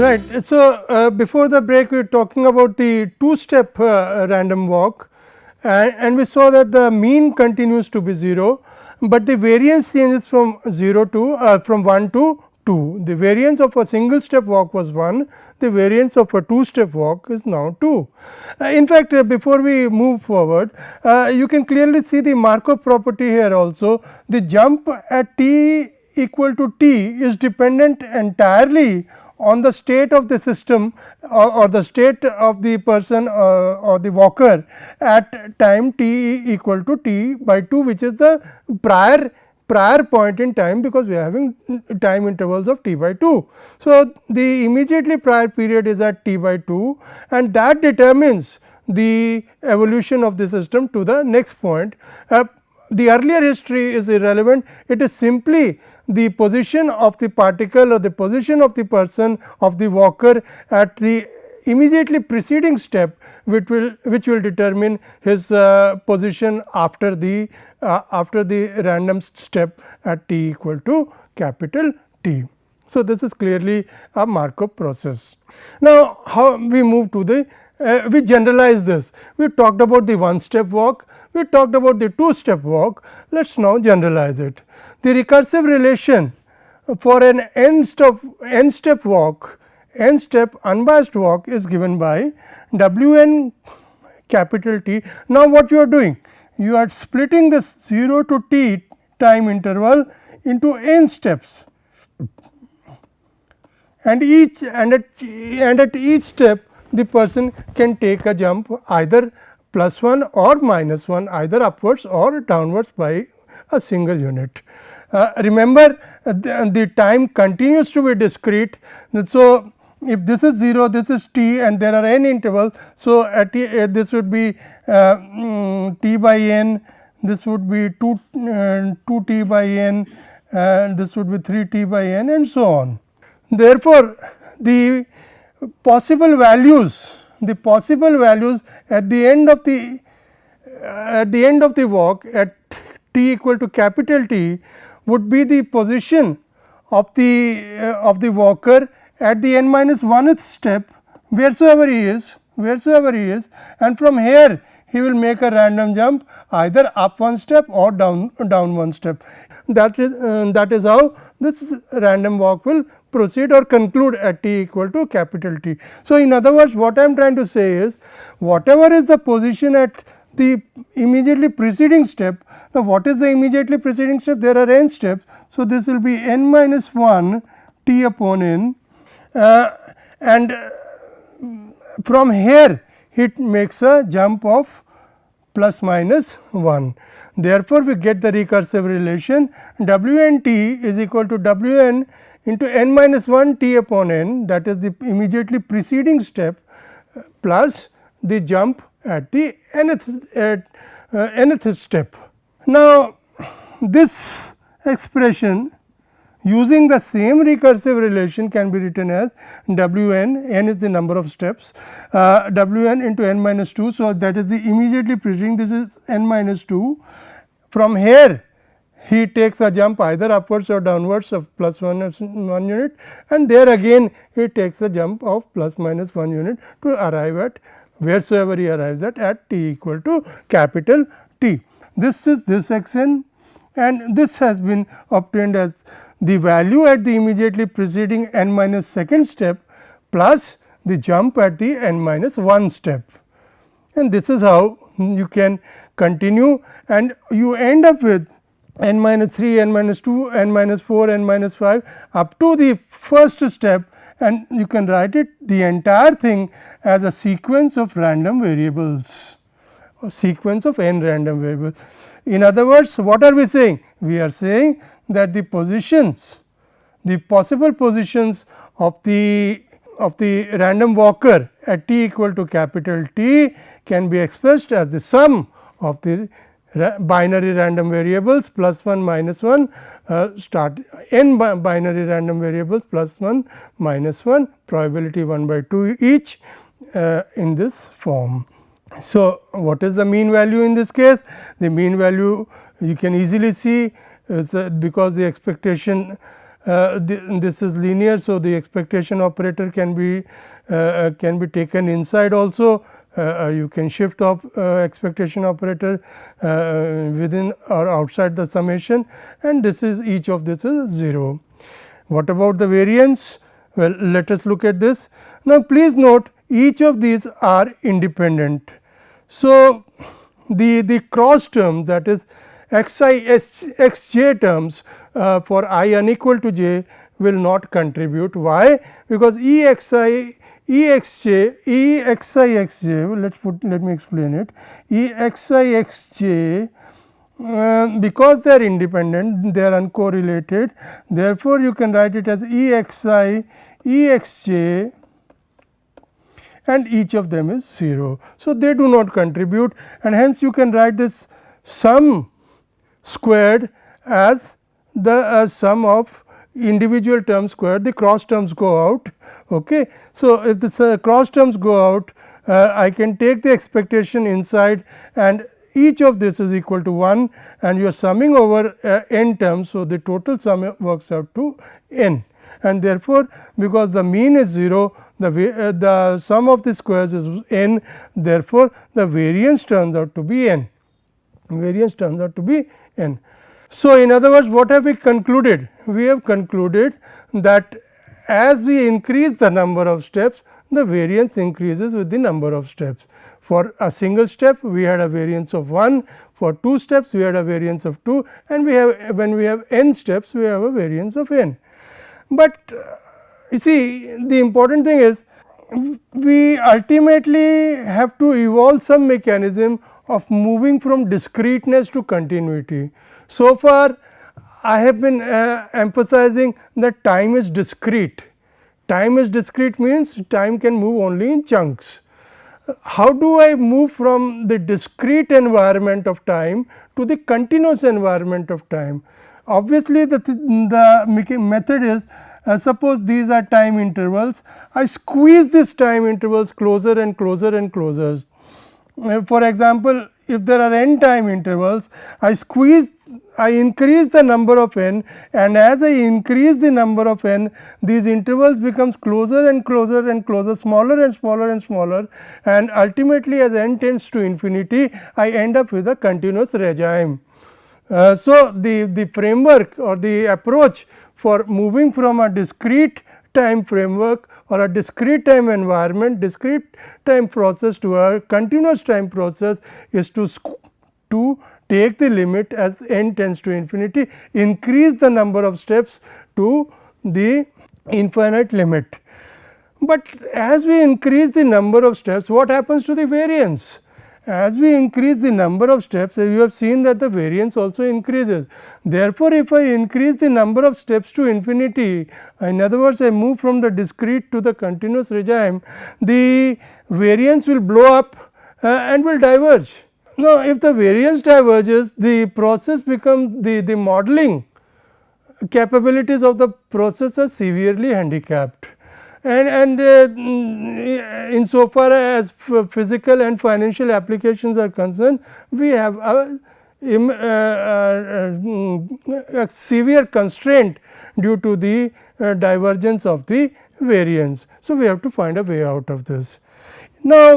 Right. So, before the break we were talking about the two-step random walk, and we saw that the mean continues to be 0, but the variance changes from 0 to from 1 to 2. The variance of a single step walk was 1, the variance of a two-step walk is now 2. In fact, before we move forward, you can clearly see the Markov property here also. The jump at t equal to t is dependent entirely on the state of the system or the state of the person or the walker at time t equal to t by 2, which is the prior point in time, because we are having time intervals of t by 2. So, the immediately prior period is at t by 2, and that determines the evolution of the system to the next point. The earlier history is irrelevant, it is simply the position of the particle or the position of the person of the walker at the immediately preceding step, which will determine his position after the random step at t equal to capital T. So, this is clearly a Markov process. Now, how we move to the we generalize this. We talked about the one step walk, we talked about the two step walk. Let us now generalize it. The recursive relation for an n step walk, n step unbiased walk is given by W n capital T. Now, what you are doing? You are splitting this 0 to t time interval into n steps, and at each step the person can take a jump either +1 or -1, either upwards or downwards by a single unit. Remember, the time continues to be discrete. So, if this is 0, this is t and there are n intervals. So, at this would be t by n, this would be 2 t by n, this would be 3 t by n, and so on. Therefore, the possible values at the end of the walk at t equal to capital T would be the position of the walker at the n minus 1th step, wheresoever he is, and from here he will make a random jump either up one step or down one step. That is how this random walk will proceed or conclude at t equal to capital T. So, in other words, what I am trying to say is, whatever is the position at the immediately preceding step. Now, what is the immediately preceding step? There are n steps. So, this will be n minus 1 t upon n, and from here it makes a jump of plus minus 1. Therefore, we get the recursive relation W n t is equal to W n into n minus 1 t upon n, that is the immediately preceding step, plus the jump at the nth step. Now, this expression using the same recursive relation can be written as W n is the number of steps, W n into n minus 2. So, that is the immediately preceding, this is n minus 2. From here he takes a jump either upwards or downwards of plus 1 unit, and there again he takes a jump of plus minus 1 unit to arrive at wheresoever he arrives at t equal to capital T. This is this x n, and this has been obtained as the value at the immediately preceding n minus 2nd step plus the jump at the n minus 1 step, and this is how you can continue, and you end up with n minus 3, n minus 2, n minus 4, n minus 5 up to the first step, and you can write it the entire thing as a sequence of random variables, or sequence of n random variables. In other words, what are we saying? We are saying that the positions, the possible positions of the random walker at t equal to capital T can be expressed as the sum of the binary random variables plus 1 minus 1 n binary random variables plus 1 minus 1 probability 1 by 2 each in this form. So, what is the mean value in this case? The mean value you can easily see is because the expectation this is linear. So, the expectation operator can be taken inside also. You can shift the expectation operator within or outside the summation, and this is each of this is 0. What about the variance? Well, let us look at this. Now, please note each of these are independent. So, the cross term, that is xj terms for I unequal to j will not contribute. Why? Because exi xj, let me explain it. Exi xj, because they are independent, they are uncorrelated, therefore, you can write it as exi exj, and each of them is 0. So, they do not contribute, and hence you can write this sum squared as the sum of individual terms squared, the cross terms go out. Okay. So, if the cross terms go out, I can take the expectation inside, and each of this is equal to 1, and you are summing over n terms. So, the total sum works out to n, and therefore, because the mean is 0, the sum of the squares is n, therefore, the variance turns out to be n. So, in other words, what have we concluded? We have concluded that as we increase the number of steps, the variance increases with the number of steps. For a single step, we had a variance of 1, for 2 steps, we had a variance of 2, and we have, when we have n steps, we have a variance of n. But you see, the important thing is, we ultimately have to evolve some mechanism of moving from discreteness to continuity. So far, I have been emphasizing that time is discrete. Time is discrete means time can move only in chunks. How do I move from the discrete environment of time to the continuous environment of time? Obviously, the method is, suppose these are time intervals, I squeeze these time intervals closer and closer and closer. For example, if there are n time intervals, I increase the number of n, and as I increase the number of n, these intervals becomes closer and closer and closer, smaller and smaller and smaller, and ultimately as n tends to infinity, I end up with a continuous regime. So, the framework or the approach for moving from a discrete time framework or a discrete time environment, discrete time process to a continuous time process is to take the limit as n tends to infinity, increase the number of steps to the infinite limit. But as we increase the number of steps, what happens to the variance? As we increase the number of steps, you have seen that the variance also increases. Therefore, if I increase the number of steps to infinity, in other words, I move from the discrete to the continuous regime, the variance will blow up and will diverge. Now, if the variance diverges, the process becomes the modeling capabilities of the process are severely handicapped. And insofar as physical and financial applications are concerned, we have a severe constraint due to the divergence of the variance. So, we have to find a way out of this. Now,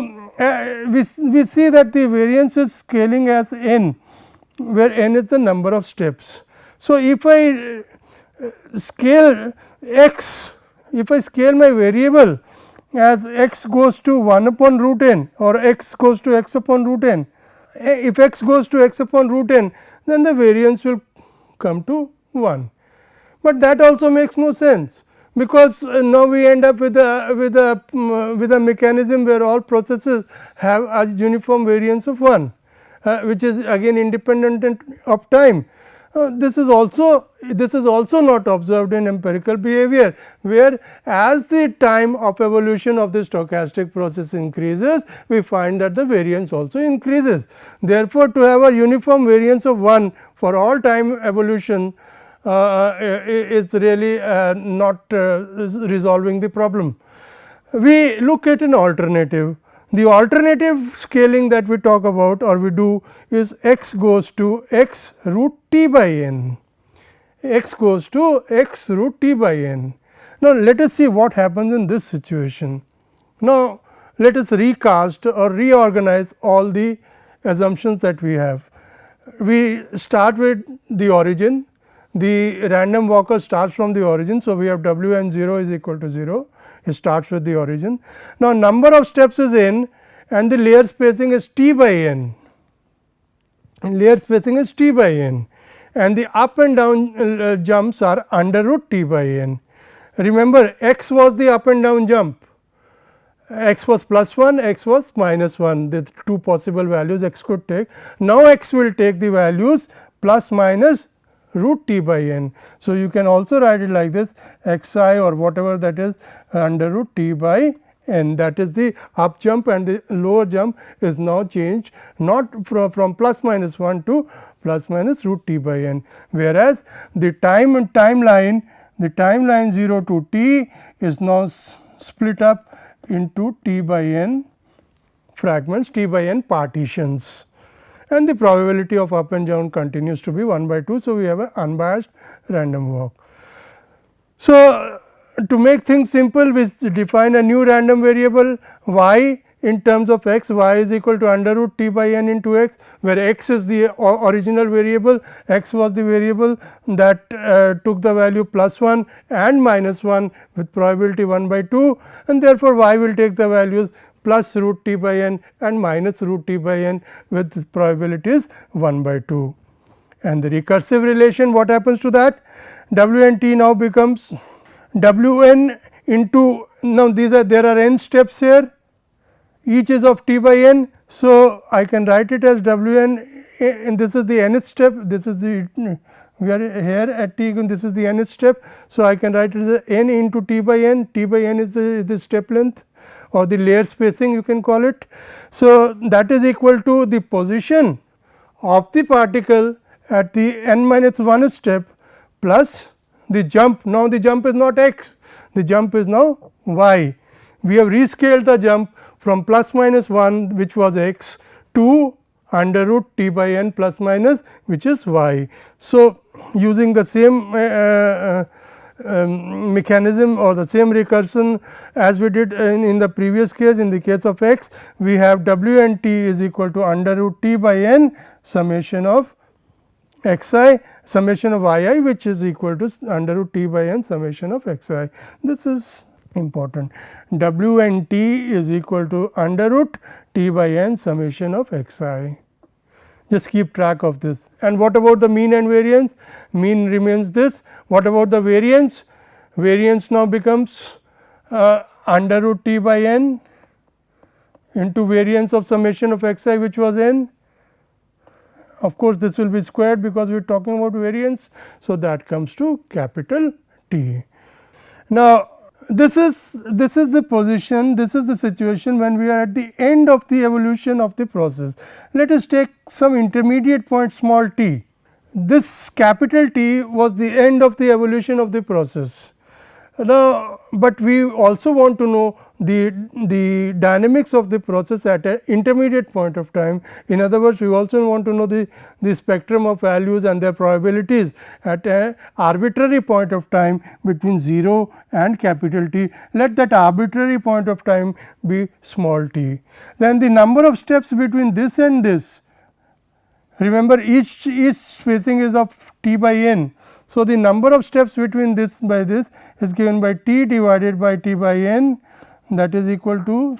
we see that the variance is scaling as n, where n is the number of steps. So, if I scale x, if I scale my variable as x goes to 1 upon root n or x goes to x upon root n, if x goes to x upon root n, then the variance will come to 1. But that also makes no sense, because now we end up with a mechanism where all processes have a uniform variance of 1, which is again independent of time. This is also not observed in empirical behavior, where as the time of evolution of the stochastic process increases, we find that the variance also increases. Therefore, to have a uniform variance of 1 for all time evolution is really not resolving the problem. We look at an alternative. The alternative scaling that we talk about or we do is x goes to x root t by n. x goes to x root t by n. Now, let us see what happens in this situation. Now, let us recast or reorganize all the assumptions that we have. We start with the origin, the random walker starts from the origin. So, we have w n 0 is equal to 0, it starts with the origin. Now, number of steps is n and the layer spacing is t by n, and layer spacing is t by n, and the up and down jumps are under root t by n. Remember, x was the up and down jump, x was plus 1, x was minus 1, the two possible values x could take. Now, x will take the values plus minus root t by n. So, you can also write it like this, x I or whatever that is under root t by n, that is the up jump, and the lower jump is now changed not from plus minus 1 to plus minus root t by n, whereas the timeline 0 to t is now split up into t by n fragments, t by n partitions, and the probability of up and down continues to be 1 by 2. So, we have an unbiased random walk. So, to make things simple, we define a new random variable y in terms of x. Y is equal to under root t by n into x, where x is the original variable, x was the variable that took the value plus 1 and minus 1 with probability 1 by 2, and therefore, y will take the values plus root t by n and minus root t by n with probabilities 1 by 2. And the recursive relation, what happens to that? W n t now becomes w n into, now there are n steps here, each is of t by n. So, I can write it as w n, and this is the nth step, this is the, we are here at t, and this is the nth step. So, I can write it as n into t by n is the step length or the layer spacing, you can call it. So, that is equal to the position of the particle at the n minus 1 step plus the jump. Now, the jump is not x, the jump is now y. We have rescaled the jump from plus minus 1, which was x, to under root t by n plus minus, which is y. So, using the same mechanism or the same recursion as we did in the previous case, in the case of x, we have w n t is equal to under root t by n summation of x I, summation of y I, which is equal to under root t by n summation of x I. This is important. W n t is equal to under root t by n summation of x I. Just keep track of this. And what about the mean and variance? Mean remains this. What about the variance? Variance now becomes under root t by n into variance of summation of x I, which was n. Of course, this will be squared because we are talking about variance. So, that comes to capital T. Now, this is the position, this is the situation when we are at the end of the evolution of the process. Let us take some intermediate point small t. This capital T was the end of the evolution of the process. Now, but we also want to know the dynamics of the process at an intermediate point of time. In other words, we also want to know the spectrum of values and their probabilities at an arbitrary point of time between 0 and capital T. Let that arbitrary point of time be small t. Then the number of steps between this and this, remember each spacing is of t by n. So, the number of steps between this by this is given by t divided by t by n, that is equal to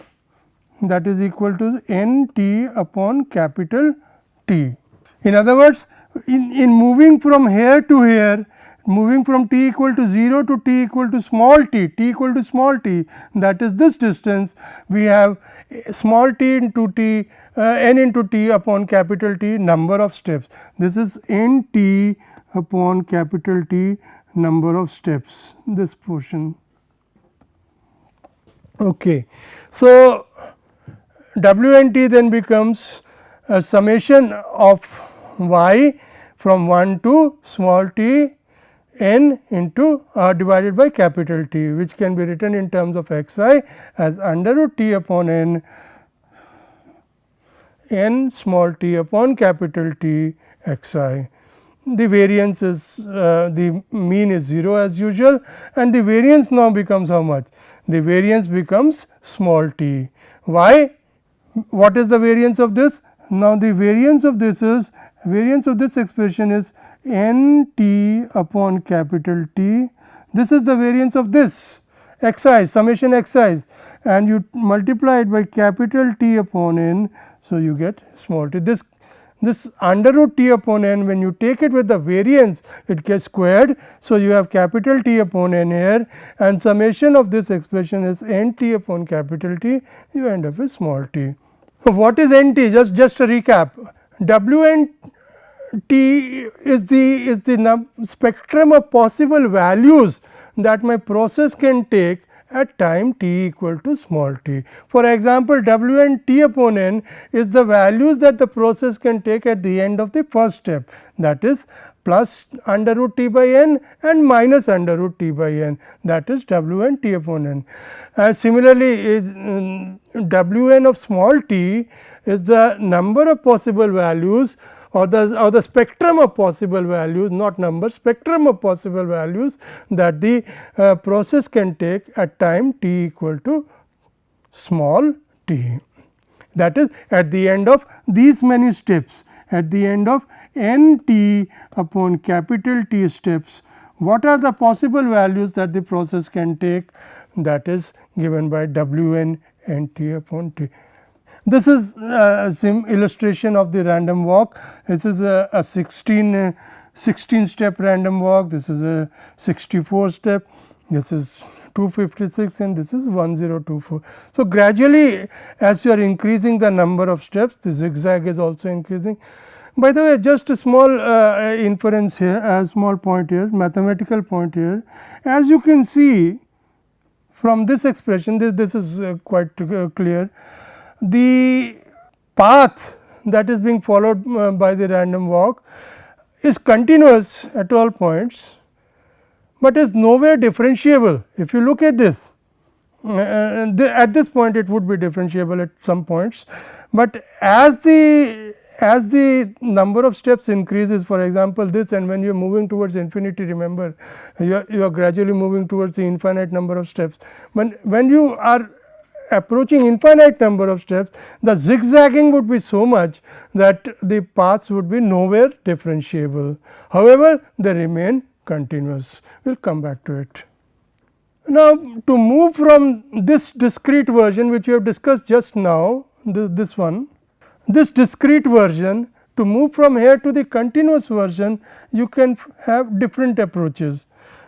n t upon capital T. In other words, in moving from here to here, moving from t equal to 0 to t equal to small t, equal to small t, that is this distance, we have small t into t, n into t upon capital T number of steps. This is n t upon capital T number of steps, this portion. Okay. So, W n t then becomes a summation of y from 1 to small t n into divided by capital T, which can be written in terms of x I as under root t upon n small t upon capital T x I. the variance is the mean is 0 as usual, and the variance now becomes how much? The variance becomes small t. Why? What is the variance of this? Now, the variance of this expression is n t upon capital T. This is the variance of this xi, summation xi, and you multiply it by capital T upon n. So, you get small t. This under root t upon n, when you take it with the variance, it gets squared. So, you have capital T upon n here, and summation of this expression is n t upon capital T, you end up with small t. So, what is n t? Just a recap. W n t is the spectrum of possible values that my process can take at time t equal to small t. For example, W n t upon n is the values that the process can take at the end of the first step, that is plus under root t by n and minus under root t by n, that is W n t upon n. Similarly, W n of small t is the number of possible values, or the spectrum of possible values, not number, spectrum of possible values that the process can take at time t equal to small t. That is, at the end of these many steps, at the end of n t upon capital T steps, what are the possible values that the process can take? That is given by W n n t upon t. This is some illustration of the random walk. This is a 16 step random walk. This is a 64 step. This is 256 and this is 1024. So, gradually as you are increasing the number of steps, the zigzag is also increasing. By the way, just a small inference here, a small point here, mathematical point here. As you can see from this expression, this is quite clear. The path that is being followed by the random walk is continuous at all points, but is nowhere differentiable. If you look at this, at this point it would be differentiable at some points, but as the number of steps increases, for example, this, and when you are moving towards infinity, remember you are gradually moving towards the infinite number of steps. When you are approaching infinite number of steps, the zigzagging would be so much that the paths would be nowhere differentiable. However, they remain continuous. We will come back to it. Now, to move from this discrete version which we have discussed just now, this discrete version, to move from here to the continuous version, you can have different approaches.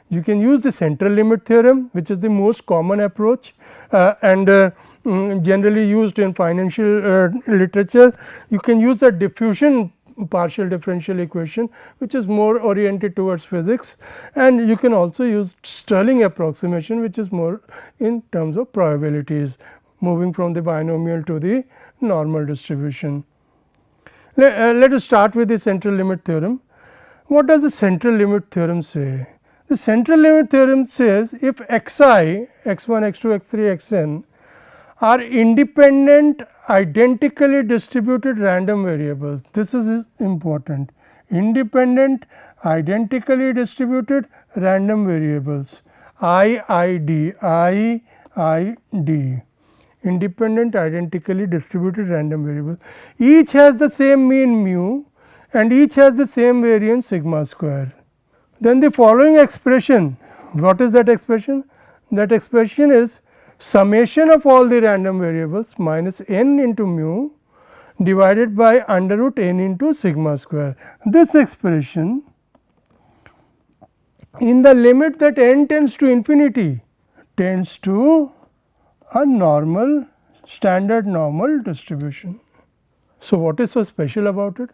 You can use the central limit theorem, which is the most common approach and generally used in financial literature. You can use the diffusion partial differential equation, which is more oriented towards physics, and you can also use Stirling approximation, which is more in terms of probabilities, moving from the binomial to the normal distribution. Let us start with the central limit theorem. What does the central limit theorem say? The central limit theorem says if xi, x1, x2, x3, xn are independent identically distributed random variables. This is important. Independent identically distributed random variables, IID, independent identically distributed random variables. Each has the same mean mu and each has the same variance sigma square. Then the following expression, what is that expression? That expression is summation of all the random variables minus n into mu divided by under root n into sigma square. This expression, in the limit that n tends to infinity, tends to a normal, standard normal distribution. So, what is so special about it?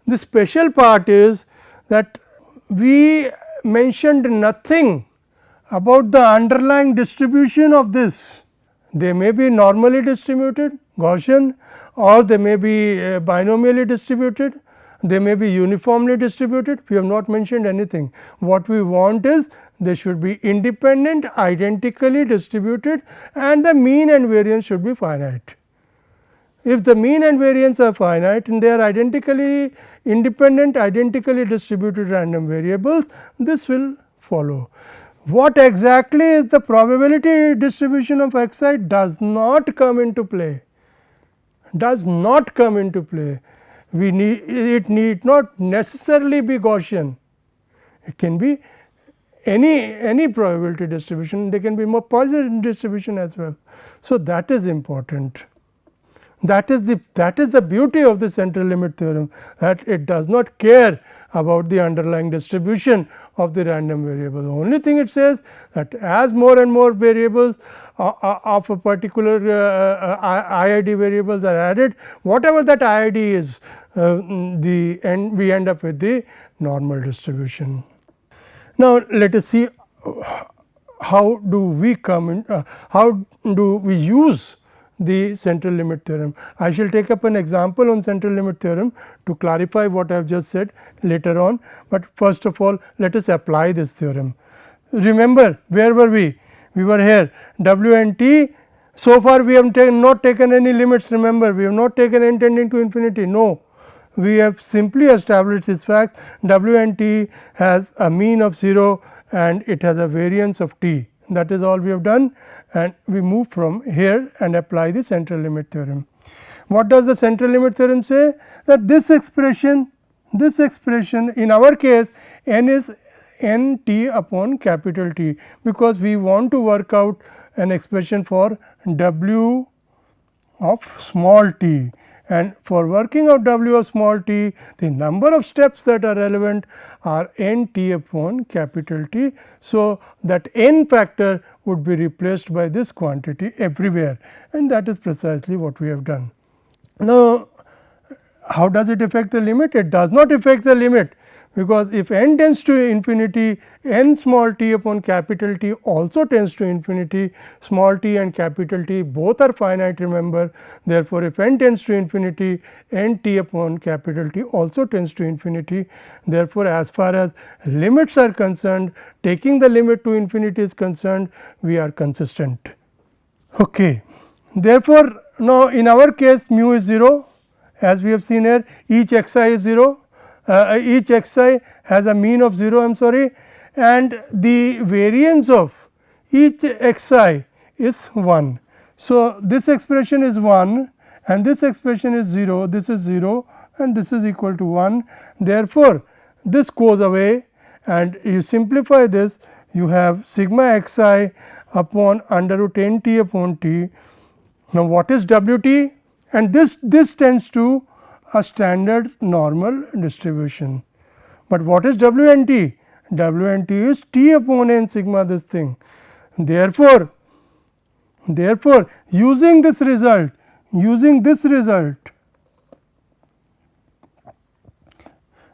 The special part is that we mentioned nothing about the underlying distribution of this. They may be normally distributed, Gaussian, or they may be binomially distributed, they may be uniformly distributed. We have not mentioned anything. What we want is they should be independent, identically distributed, and the mean and variance should be finite. If the mean and variance are finite and they are identically independent, identically distributed random variables, this will follow. What exactly is the probability distribution of xi does not come into play, does not come into play. It need not necessarily be Gaussian, it can be any probability distribution, they can be more positive distribution as well. So, that is important. That is the beauty of the central limit theorem, that it does not care about the underlying distribution of the random variable. The only thing it says that as more and more variables of a particular IID variables are added, whatever that IID is, we end up with the normal distribution. Now, let us see how do we come in, how do we use the central limit theorem. I shall take up an example on central limit theorem to clarify what I have just said later on, but first of all let us apply this theorem. Remember, where were we? We were here, w and t. So far we have not taken any limits, remember, we have not taken n tending to infinity, no. We have simply established this fact, w and t has a mean of 0 and it has a variance of t. That is all we have done, and we move from here and apply the central limit theorem. What does the central limit theorem say? That this expression in our case n is n t upon capital T, because we want to work out an expression for w of small t, and for working out w of small t, the number of steps that are relevant are n t upon capital T. So, that n factor would be replaced by this quantity everywhere, and that is precisely what we have done. Now, how does it affect the limit? It does not affect the limit, because if n tends to infinity, n small t upon capital T also tends to infinity. Small t and capital T both are finite, remember. Therefore, if n tends to infinity, n t upon capital T also tends to infinity. Therefore, as far as limits are concerned, taking the limit to infinity is concerned, we are consistent. Okay. Therefore, now in our case mu is 0, as we have seen here, each xi is 0, each xi has a mean of 0, I am sorry, and the variance of each xi is 1. So, this expression is 1 and this expression is 0, this is 0 and this is equal to 1. Therefore, this goes away and you simplify this, you have sigma xi upon under root n t upon t. Now, what is w t? And this tends to a standard normal distribution. But what is w n t? W n t is t upon n sigma this thing. Therefore, using this result,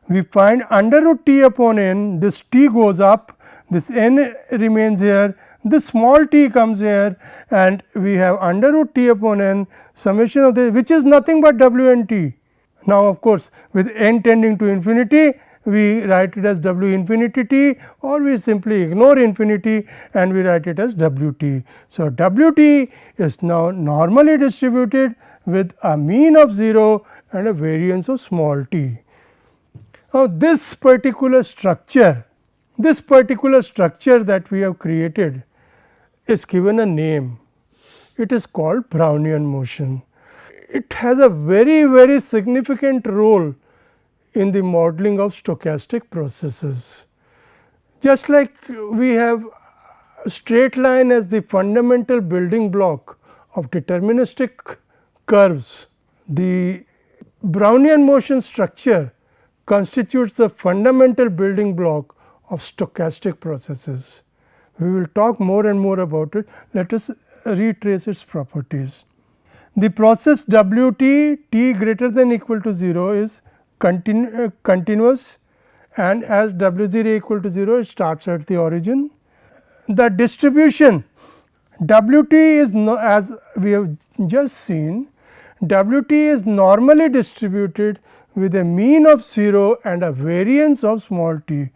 we find under root t upon n, this t goes up, this n remains here, this small t comes here, and we have under root t upon n summation of this, which is nothing but w n t. Now, of course, with n tending to infinity, we write it as w infinity t, or we simply ignore infinity and we write it as w t. So, w t is now normally distributed with a mean of 0 and a variance of small t. Now, this particular structure that we have created is given a name. It is called Brownian motion. It has a very significant role in the modeling of stochastic processes. Just like we have straight line as the fundamental building block of deterministic curves, the Brownian motion structure constitutes the fundamental building block of stochastic processes. We will talk more and more about it. Let us retrace its properties. The process w t, t greater than equal to 0 is continuous, and as w 0 equal to 0, it starts at the origin. The distribution w t is as we have just seen, w t is normally distributed with a mean of 0 and a variance of small t.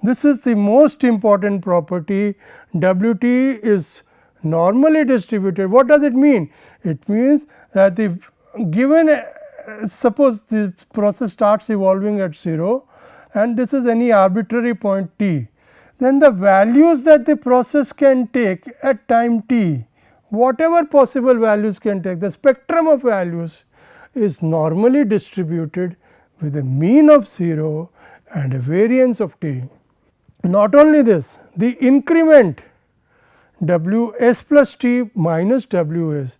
This is the most important property. W t is normally distributed. What does it mean? It means that the given suppose the process starts evolving at 0 and this is any arbitrary point t, then the values that the process can take at time t, whatever possible values can take, the spectrum of values is normally distributed with a mean of 0 and a variance of t. Not only this, the increment w s plus t minus w s,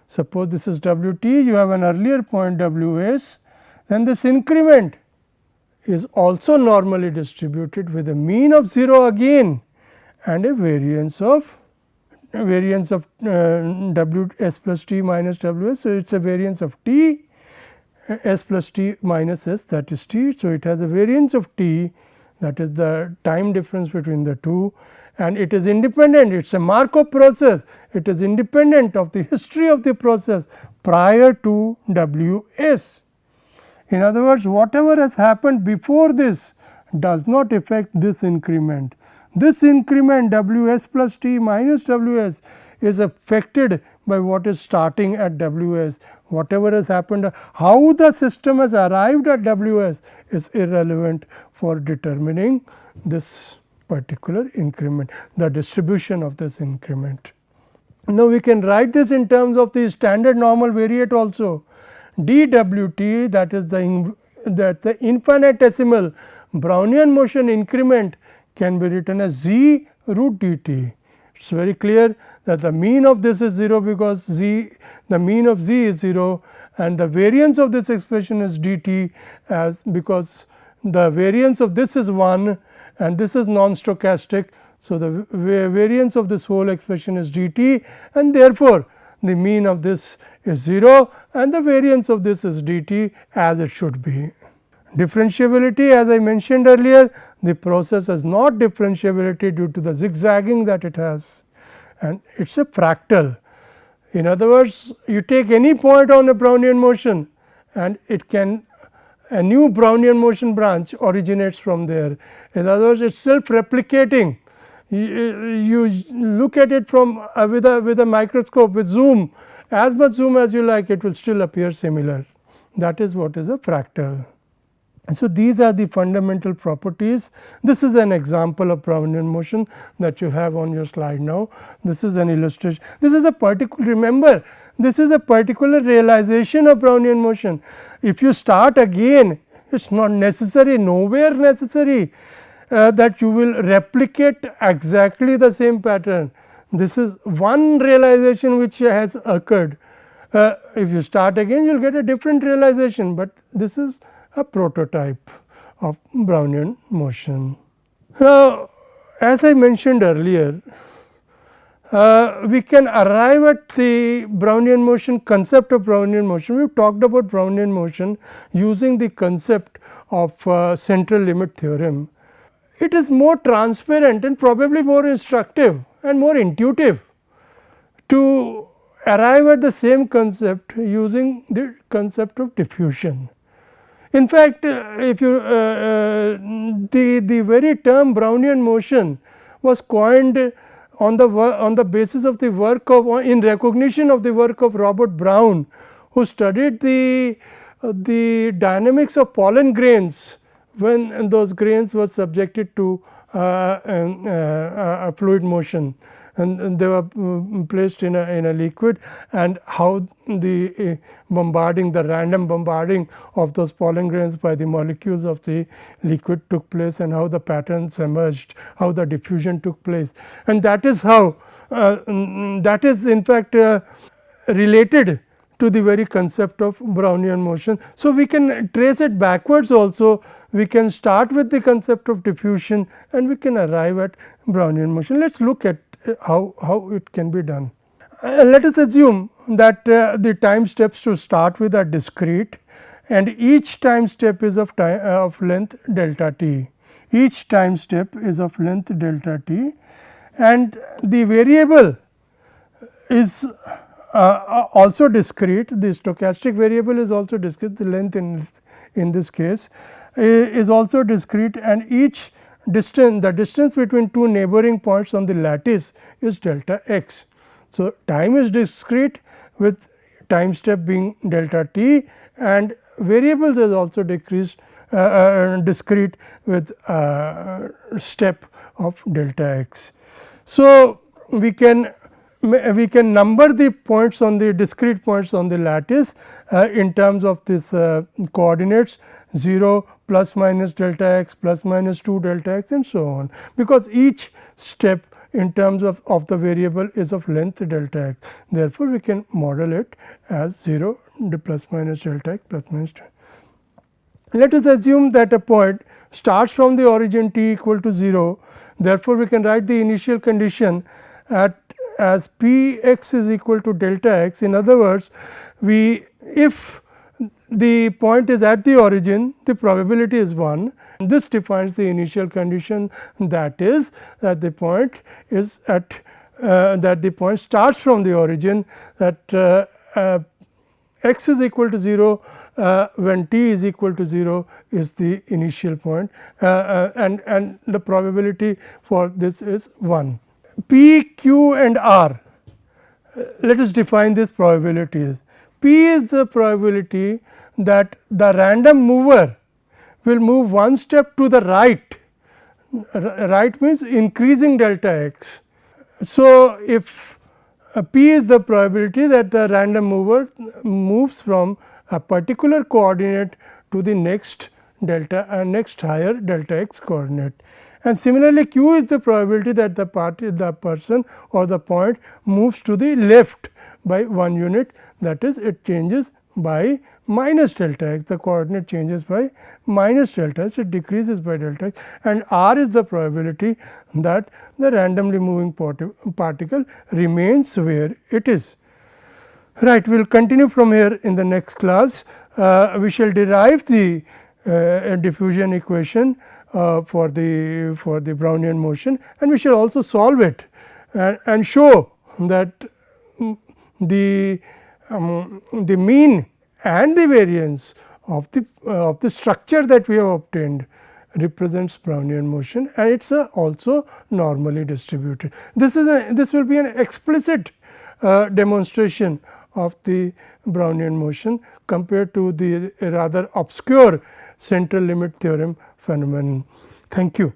suppose this is w t, you have an earlier point w s, then this increment is also normally distributed with a mean of 0 again and a variance of w s plus t minus w s. So, it is a variance of t s plus t minus s, that is t. So, it has a variance of t, that is the time difference between the two, and it is independent, it is a Markov process, it is independent of the history of the process prior to w s. In other words, whatever has happened before this does not affect this increment. This increment w s plus t minus w s is affected by what is starting at w s. Whatever has happened, how the system has arrived at w s is irrelevant for determining this particular increment, the distribution of this increment. Now, we can write this in terms of the standard normal variate also. dWt, that is the infinitesimal Brownian motion increment, can be written as z root dt. It is very clear that the mean of this is 0 because the mean of z is 0 and the variance of this expression is dt, as because the variance of this is 1 and this is non-stochastic. So, the variance of this whole expression is dt and therefore, the mean of this is 0 and the variance of this is dt as it should be. Differentiability, as I mentioned earlier, the process has not differentiability due to the zigzagging that it has, and it is a fractal. In other words, you take any point on a Brownian motion and it can, a new Brownian motion branch originates from there. In other words, it is self-replicating. You look at it from with a microscope with zoom, as much zoom as you like, it will still appear similar. That is what is a fractal. So, these are the fundamental properties. This is an example of Brownian motion that you have on your slide now. This is an illustration. This is a particular, remember, this is a particular realization of Brownian motion. If you start again, it is not necessary, nowhere necessary that you will replicate exactly the same pattern. This is one realization which has occurred. If you start again, you will get a different realization, but this is a prototype of Brownian motion. Now, as I mentioned earlier, we can arrive at the Brownian motion, concept of Brownian motion. We have talked about Brownian motion using the concept of central limit theorem. It is more transparent and probably more instructive and more intuitive to arrive at the same concept using the concept of diffusion. In fact, if you the very term Brownian motion was coined on the basis of the work of, in recognition of the work of Robert Brown, who studied the dynamics of pollen grains when those grains were subjected to a fluid motion and they were placed in a liquid, and how the the random bombarding of those pollen grains by the molecules of the liquid took place, and how the patterns emerged, how the diffusion took place, and that is how that is in fact related to the very concept of Brownian motion. So, we can trace it backwards also. We can start with the concept of diffusion and we can arrive at Brownian motion. Let us look at how it can be done. Let us assume that the time steps to start with are discrete and each time step is of length delta t. Each time step is of length delta t and the variable is also discrete. The stochastic variable is also discrete, the length in this case is also discrete, and each distance, the distance between two neighboring points on the lattice is delta x. So, time is discrete with time step being delta t, and variables is also decreased discrete with step of delta x. So, we can number the points on the discrete points on the lattice in terms of this coordinates 0, plus minus delta x, plus minus 2 delta x, and so on, because each step in terms of the variable is of length delta x. Therefore, we can model it as 0, plus minus delta x, plus minus 2. Let us assume that a point starts from the origin t equal to 0. Therefore, we can write the initial condition as p x is equal to delta x. In other words, if the point is at the origin, the probability is 1. This defines the initial condition, that is that the point is at that the point starts from the origin, that x is equal to 0 when t is equal to 0 is the initial point, and the probability for this is 1. P, Q, and R. Let us define these probabilities. P is the probability that the random mover will move one step to the right. Right means increasing delta x. So, if P is the probability that the random mover moves from a particular coordinate to the next next higher delta x coordinate. And similarly, Q is the probability that the person or the point moves to the left by 1 unit, that is, it changes by minus delta x, the coordinate changes by minus delta x, it decreases by delta x, and R is the probability that the randomly moving particle remains where it is. Right, we will continue from here in the next class. We shall derive the diffusion equation for the Brownian motion, and we shall also solve it and show that the mean and the variance of the structure that we have obtained represents Brownian motion, and it is also normally distributed. This will be an explicit demonstration of the Brownian motion compared to the rather obscure central limit theorem phenomenon. Thank you.